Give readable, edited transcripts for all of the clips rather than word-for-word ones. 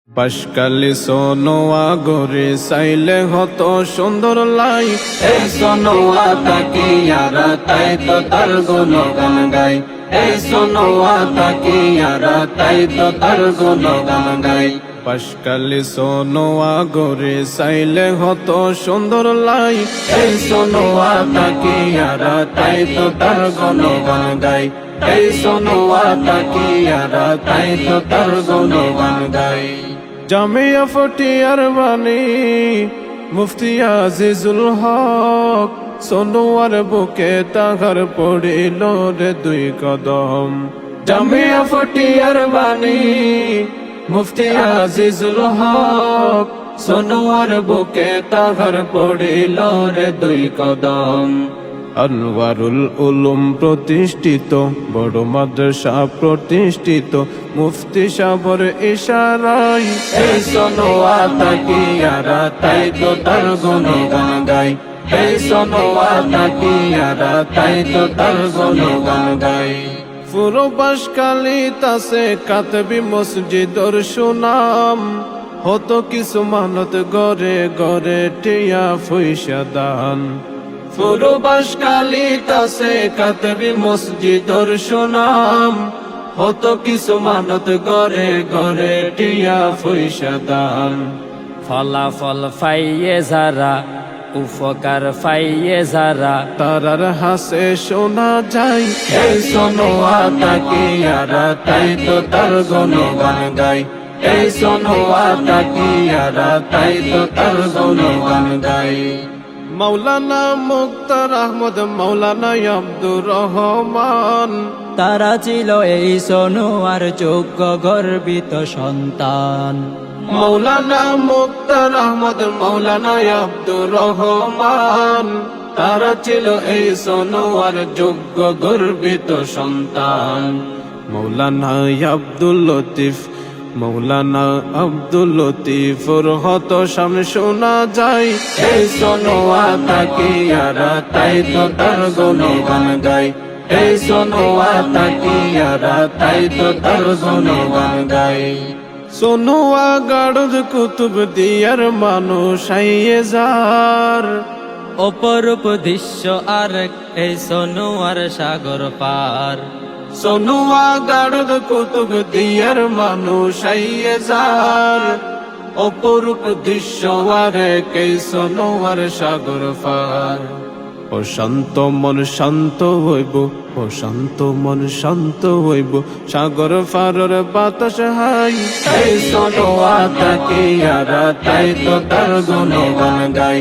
বাসকালি সোনোয়া গরে সাইলে হত সুন্দর লাই। এই সোনোয়া তাকিয়ারা তাই তো তার গুণগান গাই। এই সোনোয়া তাকিয়ারা তাই তো তার গুণগান গাই। বাসকালি সোনোয়া গরে সাইলে হত সুন্দর লাই। এই সোনোয়া তাকিয়ারা তাই তো তার গুণগান গাই। এই সোনোয়া তাকিয়ারা তাই তো তার গুণগান গাই। জামিয়া ফটিয়ার বাণী মুফতি আজিজুল হক, সোনোয়ার বুকে তাহার পড়িল রে দুই কদম। জামিয়া ফটিয়ার বাণী মুফতি আজিজুল হক, সোনোয়ার বুকে তাহার পড়িল রে দুই কদম। আনওয়ারুল উলুম প্রতিষ্ঠিত, বড় মাদ্রাসা প্রতিষ্ঠিত, মুফতি সাবর ইশারায়। এই সোনোয়া তাকিয়ারা তাই তো তার গুণগান গাই। এই সোনোয়া তাকিয়ারা তাই তো তার গুণগান গাই। পুরো বাসকালি তাসে কাতবি মসজিদর সুনাম, হতো কিছু মানত গরে গরে টিয়া ফুইসা দান। পুরো বাসকালি তাসে কাতবি মসজিদর সুনাম, হতো কিছু মানত গরে গরে টিয়া ফুইসা দান। ফলাফল পাইয়ে যারা, উপকার পাইয়ে যারা, তারার হাসে শোনা যায়। এই সোনোয়া তাকিয়ারা তাই তো তার গুণগান গাই। এই সোনোয়া তাকিয়ারা তাই তো তার গুণগান গাই। মাওলানা মুক্তার আহমদ, মাওলানা আব্দুর রহমান, তারা ছিল এই সোনোয়ার যোগ্য গর্বিত সন্তান। মাওলানা মুক্তার আহমদ, মাওলানা আব্দুর রহমান, তারা ছিল এই সোনোয়ার যোগ্য গর্বিত সন্তান। মাওলানা আব্দুল লতিফ, মাওলানা আব্দুল লতিফর হত সামনে শোনা যায়। এই সোনোয়া তাকিয়ারা তাই তো তার গুণগান গাই। এই সোনোয়া তাকিয়ারা তাই তো তার গুণগান গাই। সোনোয়া গাড়ুদ কুতুব দিয়ার মানুষ আইয়ে যার, অপরূপ দৃশ্য আর এই সোনোয়ার সাগর পার। সোনোয়া গাড়ুদ কুতুব দিয়ার মানুষ আইয়ে যার, অপরূপ দৃশ্য আর কে সোনোয়ার সাগর পার। ও শান্ত মন শান্ত হইব, ও শান্ত মন শান্ত হইব, সাগর পারের বাতাস হাই। এই সোনোয়া তাকিয়ারা তাই তো তার গুণগান গাই।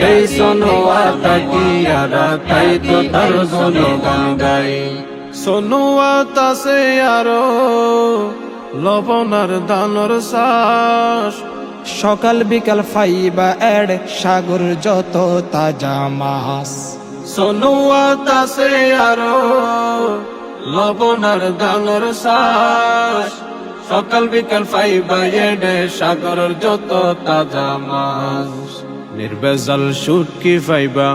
এই সোনোয়া তাকিয়ারা তাই তো তার গুণগান গাই। সোনোয়া তাসে আরো লবণার দানর শ্বাস, সকাল বিকাল ফাইবা এড সাগর যত তাজা মাছ। সোনোয়া তাসে আরো লবণার দানর শ্বাস, সকাল বিকাল ফাইবা এডে সাগরের যত তাজা মাছ। নির্বেজাল শুটকি ফাইবা,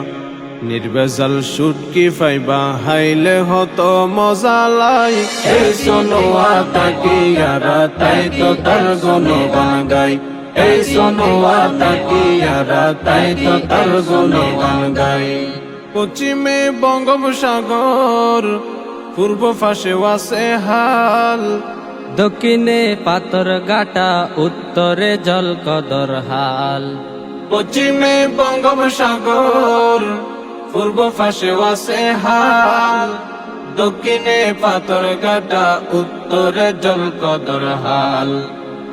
নির্বেজাল শুটকি ফাইবা, হাইলে হত মজা লাই। এই সোনোয়া তাকিয়ারা তাই তো তার গুণগান গাই। এই সোনোয়া তাকিয়ারা তাই তো তার গুণগান গাই। পশ্চিমে বঙ্গোপসাগর, পূর্ব পাশে ওয়াসে হাল, দক্ষিণে পাথর গাটা, উত্তরে জল কদর হাল। পশ্চিমে বঙ্গোপসাগর, পূর্ব পাশে ওয়াসে হাল, দক্ষিণে পাথর কাটা, উত্তরে জল কদর হাল।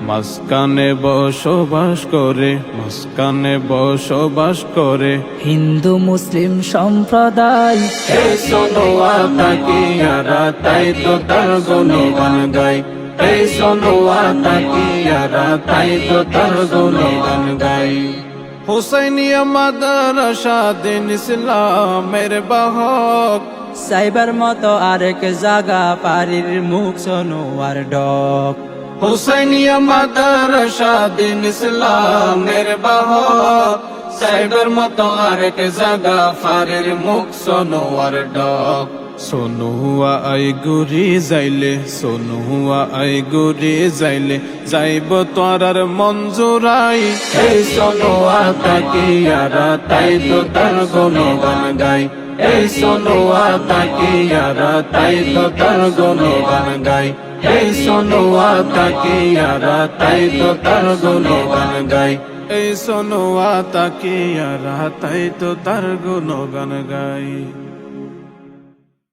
মাঝখানে বসবাস করে, মাঝখানে বসবাস করে, হিন্দু মুসলিম সম্প্রদায়। এই সোনোয়া তাকিয়ারা তাই তো তার গুণগান গাই। এই সোনোয়া তাকিয়ারা তাই তো তার গুণগান গাই। হুসাইনিয়া মাদ্রাসা দিন ইসলামের বাহক, সাইবার মতো আরেক জাগা পারির মুখ সোনোয়ার ডক। হুসাইনিয়া মাদ্রাসা দিন ইসলামের বাহক, সাইবার মতো আরেক জাগা ফারের মুখ সোনোয়ার ডক। সোনুয়া আই গুরি যাইলে সোনুয়া আই গুরি যাইলে যাইব তোরার মঞ্জুরাই এই সোনুয়া তাকিয়ারা তাই তো তার গুণগান গাই এই সোনুয়া তাকিয়ারা তাই তো তার গুণগান গাই এই সোনুয়া তাকিয়ারা তাই তো তার গুণগান গাই এই সোনুয়া তাকিয়ারা তাই তো তার গুণগান গাই।